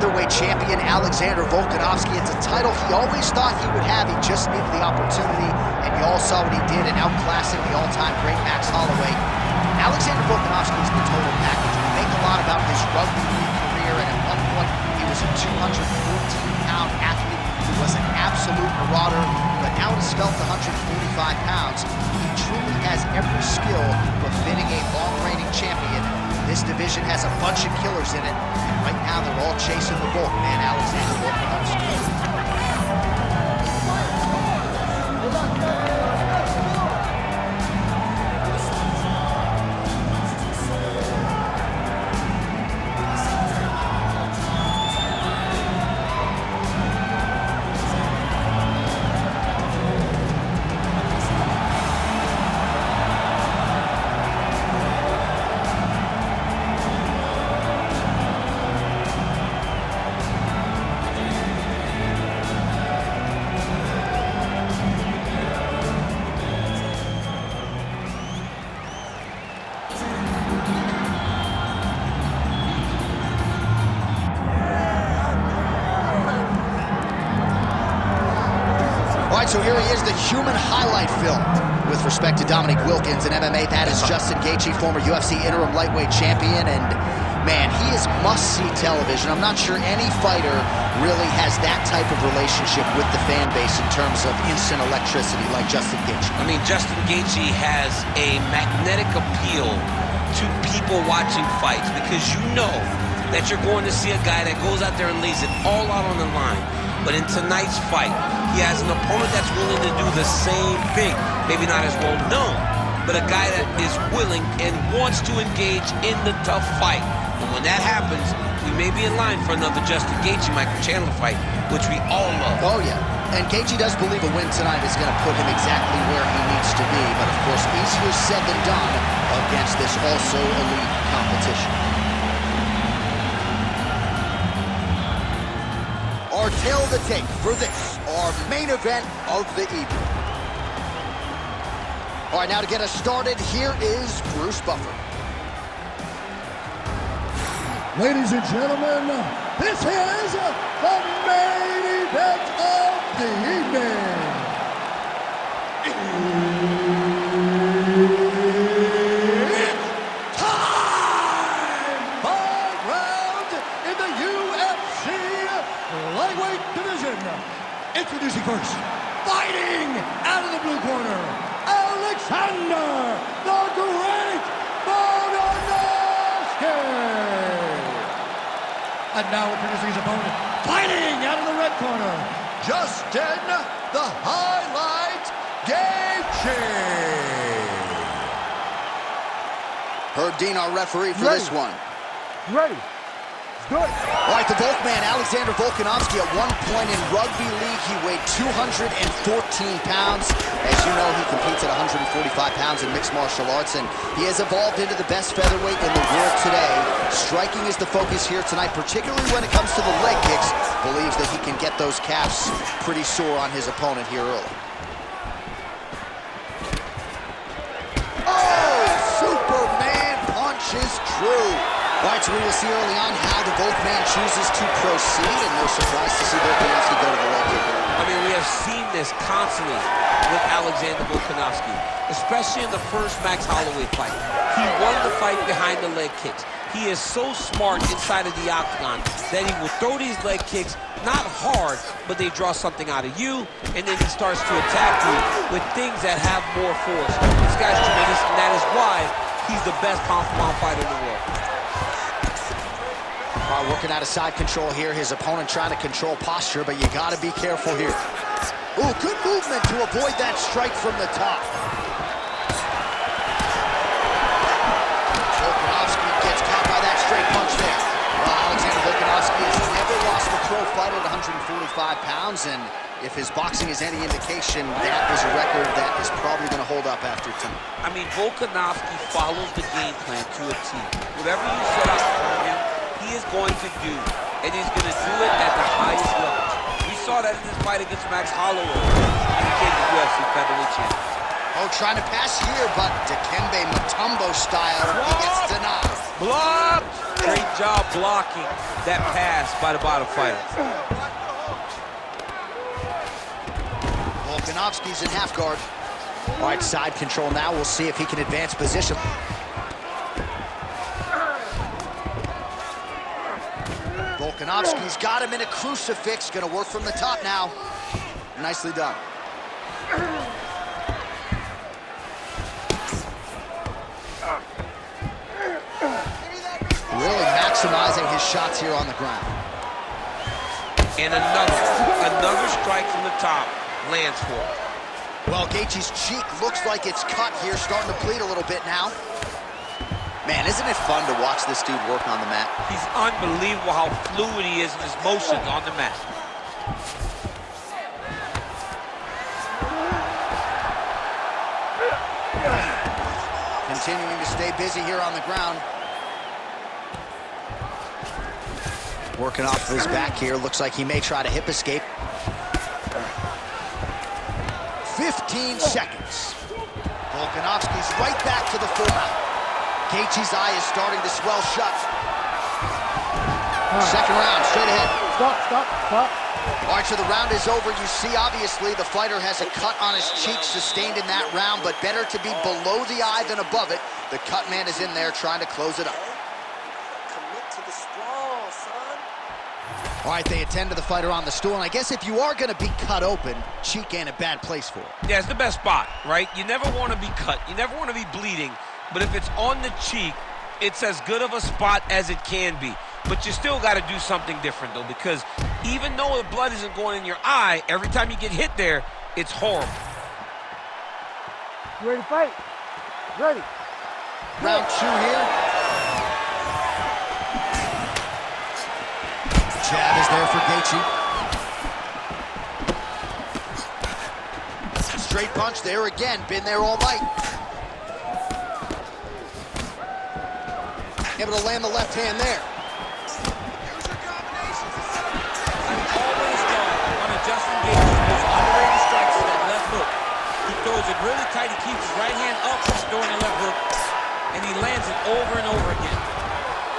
featherweight champion Alexander Volkanovski. It's a title he always thought he would have. He just needed the opportunity, and you all saw what he did in outclassing the all-time great Max Holloway. Alexander Volkanovski is the total package. We think a lot about his rugby league career, and at one point he was a 214-pound athlete who was an absolute marauder, but now at his felt 145 pounds, he truly has every skill befitting a long-reigning champion. This division has a bunch of killers in it, and right now they're all chasing the Volk man, Alexander Volkanovski. So here he is, the human highlight film with respect to Dominic Wilkins in MMA. That is Justin Gaethje, former UFC interim lightweight champion, and man, he is must-see television. I'm not sure any fighter really has that type of relationship with the fan base in terms of instant electricity like Justin Gaethje. I mean, Justin Gaethje has a magnetic appeal to people watching fights because you know that you're going to see a guy that goes out there and lays it all out on the line. But in tonight's fight, he has an opponent that's willing to do the same thing. Maybe not as well known, but a guy that is willing and wants to engage in the tough fight. And when that happens, we may be in line for another Justin Gaethje Michael Chandler fight, which we all love. Oh yeah, and Gaethje does believe a win tonight is going to put him exactly where he needs to be. But of course, easier said than done against this also elite competition. Our tale of the tape for this, our main event of the evening. All right, now to get us started, here is Bruce Buffer. Ladies and gentlemen, this is the main event of the evening. It's time! 5 rounds in the UFC lightweight division. Introducing first, fighting out of the blue corner, Alexander the Great Volkanovski. And now introducing his opponent, fighting out of the red corner, Justin the Highlight Gaethje. Herb Dean, our referee for this one. Ready. Good. All right, the Volk man, Alexander Volkanovski, at one point in rugby league, he weighed 214 pounds. As you know, he competes at 145 pounds in mixed martial arts, and he has evolved into the best featherweight in the world today. Striking is the focus here tonight, particularly when it comes to the leg kicks. Believes that he can get those calves pretty sore on his opponent here early. Oh, Superman punch is true. All right, so we will see early on how the Volk man chooses to proceed, and no surprise to see Volkanovski go to the leg kick. I mean, we have seen this constantly with Alexander Volkanovski, especially in the first Max Holloway fight. He won the fight behind the leg kicks. He is so smart inside of the octagon that he will throw these leg kicks, not hard, but they draw something out of you, and then he starts to attack you with things that have more force. This guy's tremendous, and that is why he's the best pound-for-pound fighter in the world. Working out of side control here. His opponent trying to control posture, but you got to be careful here. Ooh, good movement to avoid that strike from the top. Volkanovski gets caught by that straight punch there. Well, Alexander Volkanovski has never lost a pro fight at 145 pounds, and if his boxing is any indication, that is a record that is probably going to hold up after tonight. I mean, Volkanovski follows the game plan to a T. Whatever you set out for him, he is going to do, and he's going to do it at the highest level. We saw that in this fight against Max Holloway, and he became the UFC featherweight champion. Oh, trying to pass here, but Dikembe Mutombo style, he gets denied. Blocked! Great job blocking that pass by the bottom fighter. Volkanovski's in half guard. All right, side control now. We'll see if he can advance position. Volkanovski's got him in a crucifix. Gonna work from the top now. Nicely done. Really maximizing his shots here on the ground. And another strike from the top lands for him. Well, Gaethje's cheek looks like it's cut here, starting to bleed a little bit now. Man, isn't it fun to watch this dude work on the mat? He's unbelievable how fluid he is in his motions on the mat. Continuing to stay busy here on the ground. Working off of his back here. Looks like he may try to hip escape. 15 seconds. Volkanovski's right back to the full mount. Gaethje's eye is starting to swell shut. Second round, straight ahead. Stop. All right, so the round is over. You see, obviously, the fighter has a cut on his cheek sustained in that round, but better to be below the eye than above it. The cut man is in there trying to close it up. Commit to the sprawl, son. All right, they attend to the fighter on the stool, and I guess if you are going to be cut open, cheek ain't a bad place for it. Yeah, it's the best spot, right? You never want to be cut. You never want to be bleeding. But if it's on the cheek, it's as good of a spot as it can be. But you still got to do something different, though, because even though the blood isn't going in your eye, every time you get hit there, it's horrible. You ready to fight? Ready. Round two here. Jab is there for Gaethje. Straight punch there again. Been there all night. Able to land the left hand there. Always done one of Justin Gaethje's most underrated strikes is that left hook. He throws it really tight. He keeps his right hand up, he's throwing the left hook, and he lands it over and over again.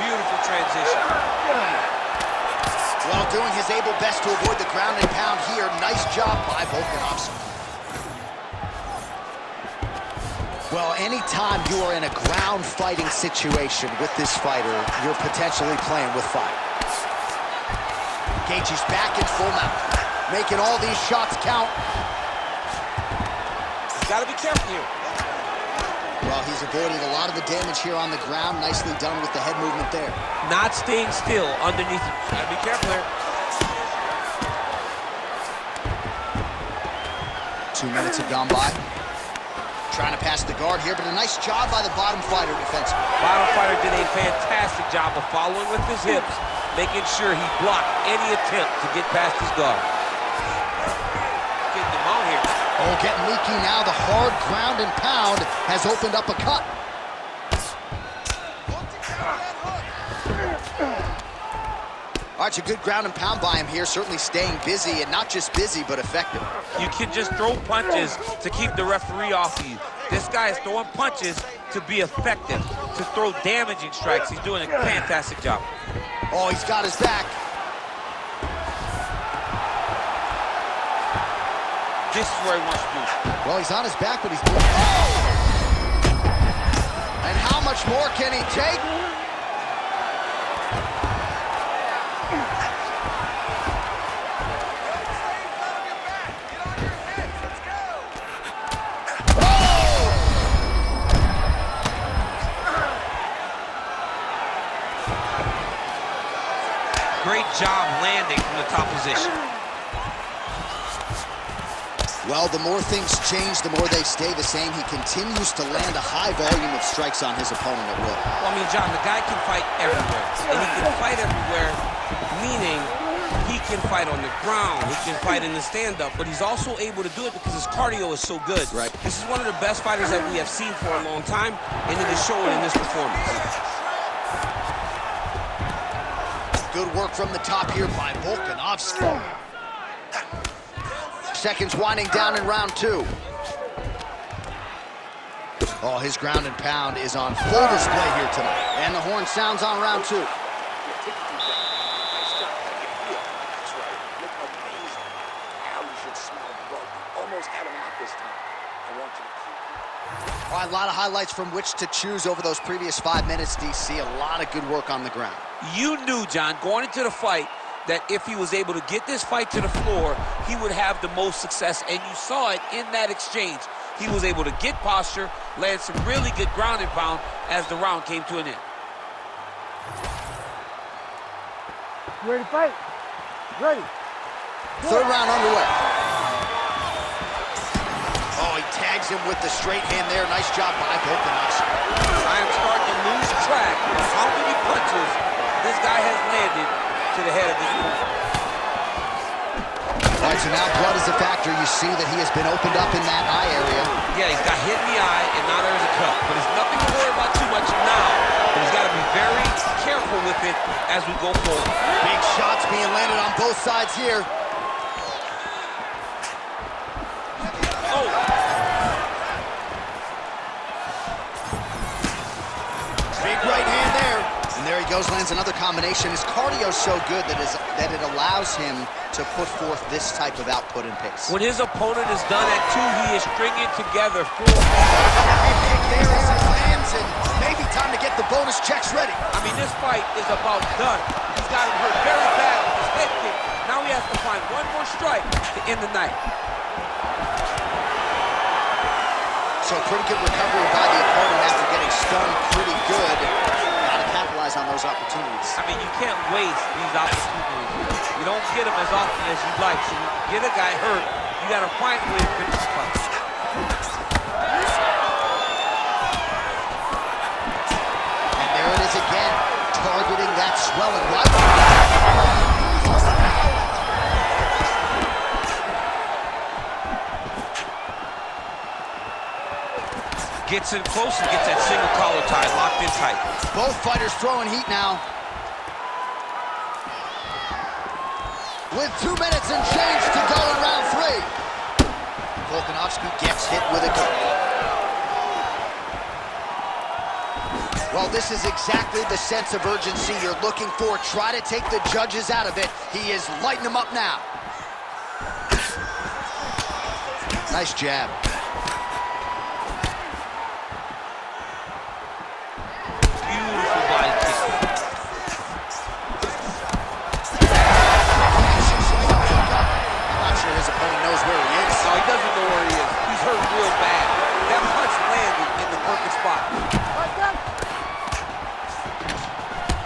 Beautiful transition. Well, doing his able best to avoid the ground and pound here. Nice job by Volkanovski. Well, anytime you are in a ground fighting situation with this fighter, you're potentially playing with fire. Gaethje's back in full mount, making all these shots count. He's got to be careful here. Well, he's avoiding a lot of the damage here on the ground. Nicely done with the head movement there. Not staying still underneath him. Got to be careful here. 2 minutes have gone by. Trying to pass the guard here, but a nice job by the bottom fighter defensively. Bottom fighter did a fantastic job of following with his hips, making sure he blocked any attempt to get past his guard. Getting him out here. Oh, getting leaky now. The hard ground and pound has opened up a cut. All right, a good ground and pound by him here, certainly staying busy, and not just busy, but effective. You can just throw punches to keep the referee off of you. This guy is throwing punches to be effective, to throw damaging strikes. He's doing a fantastic job. Oh, he's got his back. This is where he wants to be. Well, he's on his back, but he's doing... Oh! And how much more can he take? Great job landing from the top position. Well, the more things change, the more they stay the same. He continues to land a high volume of strikes on his opponent at will. Well, I mean, John, the guy can fight everywhere. And he can fight everywhere, meaning he can fight on the ground, he can fight in the stand-up, but he's also able to do it because his cardio is so good. Right. This is one of the best fighters that we have seen for a long time, and it is showing in this performance. Good work from the top here by Volkanovski. Seconds winding down in round two. Oh, his ground and pound is on full display here tonight. And the horn sounds on round 2. Nice job. How do you feel? That's right. Look amazing. Now you should smell blood. You almost had him out this time. I want you to keep. All right, a lot of highlights from which to choose over those previous 5 minutes, DC. A lot of good work on the ground. You knew, John, going into the fight, that if he was able to get this fight to the floor, he would have the most success, and you saw it in that exchange. He was able to get posture, land some really good ground and pound as the round came to an end. Ready to fight? Ready. Third round underway. Oh, he tags him with the straight hand there. Nice job by Volkanovski. I am starting to lose track of how many punches this guy has landed to the head of his opponent. All right, so now blood is a factor. You see that he has been opened up in that eye area. Yeah, he's got hit in the eye, and now there's a cut. But it's nothing to worry about too much now. But he's got to be very careful with it as we go forward. Big shots being landed on both sides here. Oh! Big right hand there. And there he goes, lands another combination. His cardio is so good that it allows him to put forth this type of output and pace. When his opponent is done at 2, he is stringing together 4. There as it lands, and maybe time to get the bonus checks ready. I mean, this fight is about done. He's got him hurt very bad with his head kick. Now he has to find one more strike to end the night. So pretty good recovery by the opponent after getting stunned pretty good. Gotta capitalize on those opportunities. I mean, you can't waste these opportunities. You don't get them as often as you'd like. So when you get a guy hurt, you gotta find a way to finish the fight. And there it is again, targeting that swelling right. Gets in close and gets that single collar tie locked in tight. Both fighters throwing heat now. With 2 minutes and change to go in round 3. Volkanovski gets hit with a kick. Well, this is exactly the sense of urgency you're looking for. Try to take the judges out of it. He is lighting them up now. Nice jab.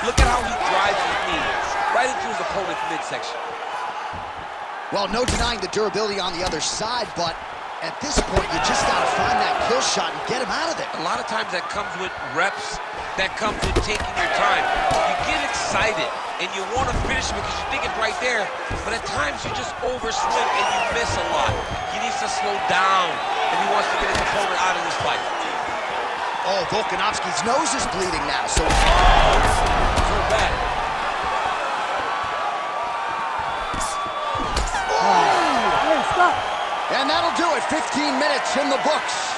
Look at how he drives his knee right into his opponent's midsection. Well, no denying the durability on the other side, but at this point, you just got to find that kill shot and get him out of there. A lot of times that comes with reps, that comes with taking your time. You get excited, and you want to finish because you think it's right there, but at times you just overswing and you miss a lot. He needs to slow down, and he wants to get his opponent out of this fight. Oh, Volkanovski's nose is bleeding now, so... So bad. Hey, stop. And that'll do it. 15 minutes in the books.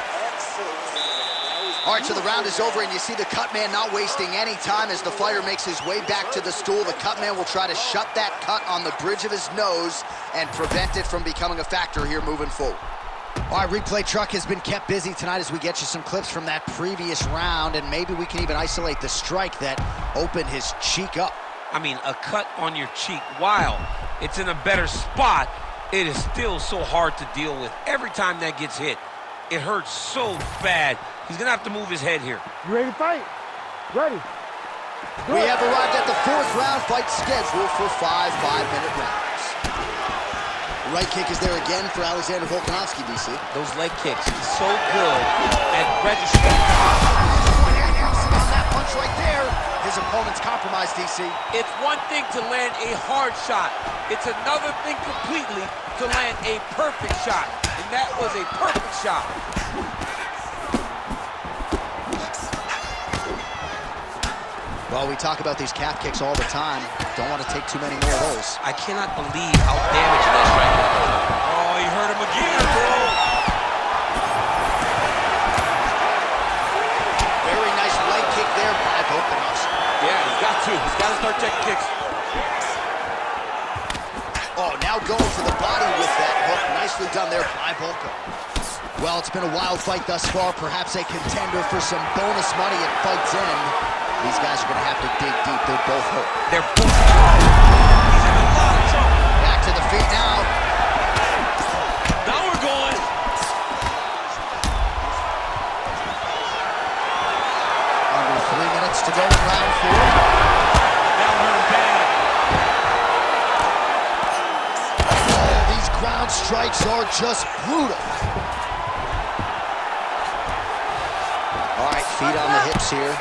All right, so the round is over, and you see the cut man not wasting any time as the fighter makes his way back to the stool. The cut man will try to shut that cut on the bridge of his nose and prevent it from becoming a factor here moving forward. All right, replay truck has been kept busy tonight as we get you some clips from that previous round, and maybe we can even isolate the strike that opened his cheek up. I mean, a cut on your cheek, while it's in a better spot, it is still so hard to deal with. Every time that gets hit, it hurts so bad. He's gonna have to move his head here. You ready to fight? Ready. We have arrived at the 4th round fight scheduled for 5 5-minute rounds. The right kick is there again for Alexander Volkanovski, DC. Those leg kicks, he's so good at registering. On that punch right there, his opponent's compromised, DC. It's one thing to land a hard shot. It's another thing completely to land a perfect shot. And that was a perfect shot. Well, we talk about these calf kicks all the time. Don't want to take too many more of those. I cannot believe how damaging that strike was. Oh, you hurt him again, bro. nicely done there by Volka. Well, it's been a wild fight thus far, perhaps a contender for some bonus money at fight's end. These guys are going to have to dig deep. They're both hurt. They're both hurt. He's in a lot of trouble. Back to the feet now. Now we're going. Under 3 minutes to go in round 4. That hurt bad. Oh, these ground strikes are just brutal. All right, feet on the hips here.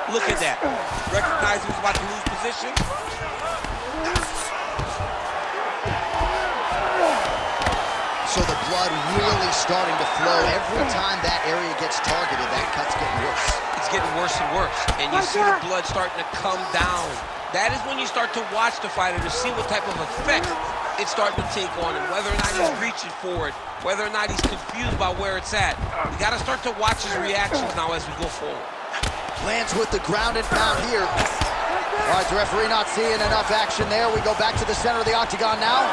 Look at that. Recognize he was about to lose position. So the blood really starting to flow. Every time that area gets targeted, that cut's getting worse. It's getting worse and worse. And you see the blood starting to come down. That is when you start to watch the fighter to see what type of effect it's starting to take on him, whether or not he's reaching for it, whether or not he's confused by where it's at. You got to start to watch his reactions now as we go forward. Lands with the ground and pound here. All right, the referee not seeing enough action there. We go back to the center of the octagon now.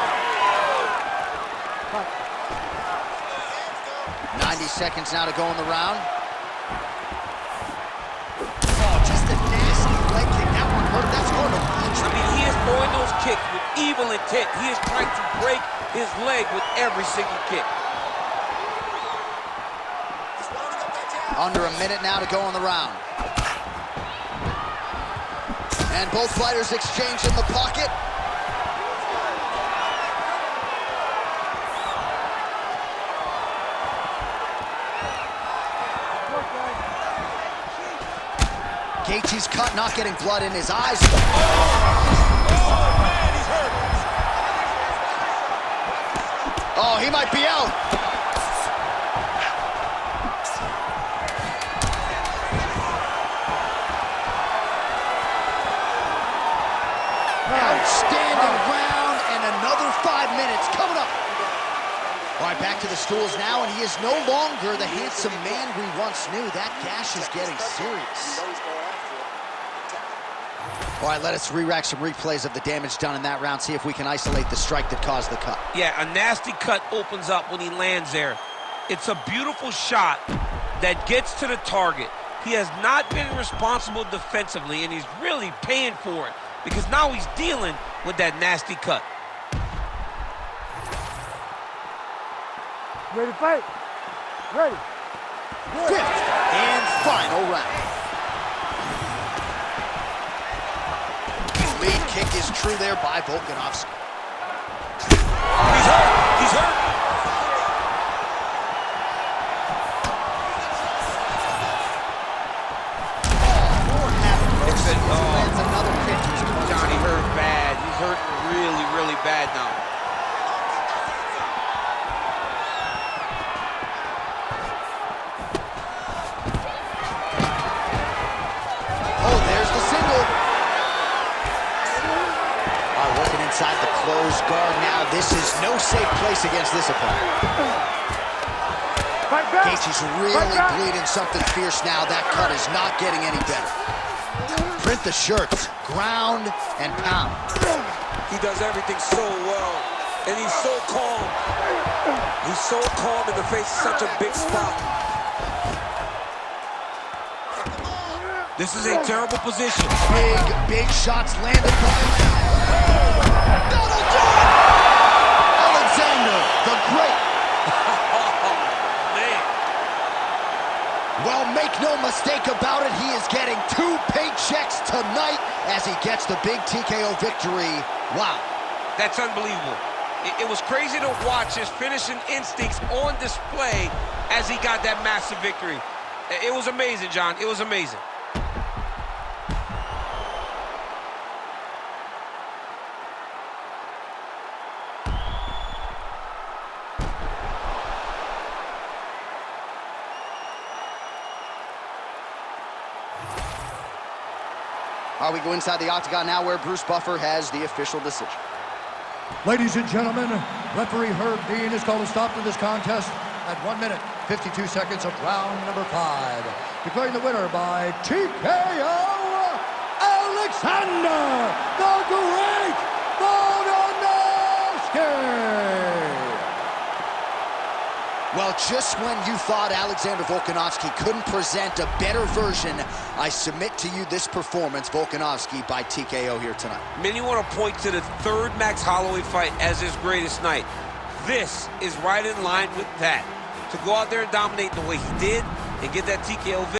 90 seconds now to go in the round. Oh, just a nasty leg kick. That one hurt. That's hard to watch. I mean, he is throwing those kicks with evil intent. He is trying to break his leg with every single kick. Under a minute now to go in the round. And both fighters exchange in the pocket. Gaethje's cut, not getting blood in his eyes. Oh, man, he's hurt. Oh, he might be out. Outstanding round, and another 5 minutes coming up. All right, back to the stools now, and he is no longer the handsome man we once knew. That gash is getting serious. All right, let us re-rack some replays of the damage done in that round, see if we can isolate the strike that caused the cut. Yeah, a nasty cut opens up when he lands there. It's a beautiful shot that gets to the target. He has not been responsible defensively, and he's really paying for it because now he's dealing with that nasty cut. Ready to fight? Ready. Fifth and final round. Lead kick is true there by Volkanovski. He's hurt. He's hurt. More happened. It's been, Lands another kick. Johnny hurt bad. He's hurt really, really bad now. Oh, there's the single. Working inside the closed guard now. This is no safe place against this opponent. Gaethje's really bleeding something fierce now. That cut is not getting any better. Print the shirts, ground and pound. He does everything so well, and he's so calm. He's so calm in the face of such a big spot. This is a terrible position. Big shots landed by that'll do it! Alexander the Great. Man. Well, make no mistake about it, he is getting 2 paychecks tonight as he gets the big TKO victory. Wow. That's unbelievable. It was crazy to watch his finishing instincts on display as he got that massive victory. It was amazing, John. It was amazing. All right, we go inside the octagon now where Bruce Buffer has the official decision. Ladies and gentlemen, referee Herb Dean has called a stop to this contest at 1 minute, 52 seconds of round number 5. Declaring the winner by TKO, Alexander Alexander the Great Volkanovski! Well, just when you thought Alexander Volkanovski couldn't present a better version, I submit to you this performance, Volkanovski by TKO here tonight. Many want to point to the third Max Holloway fight as his greatest night. This is right in line with that. To go out there and dominate the way he did and get that TKO victory.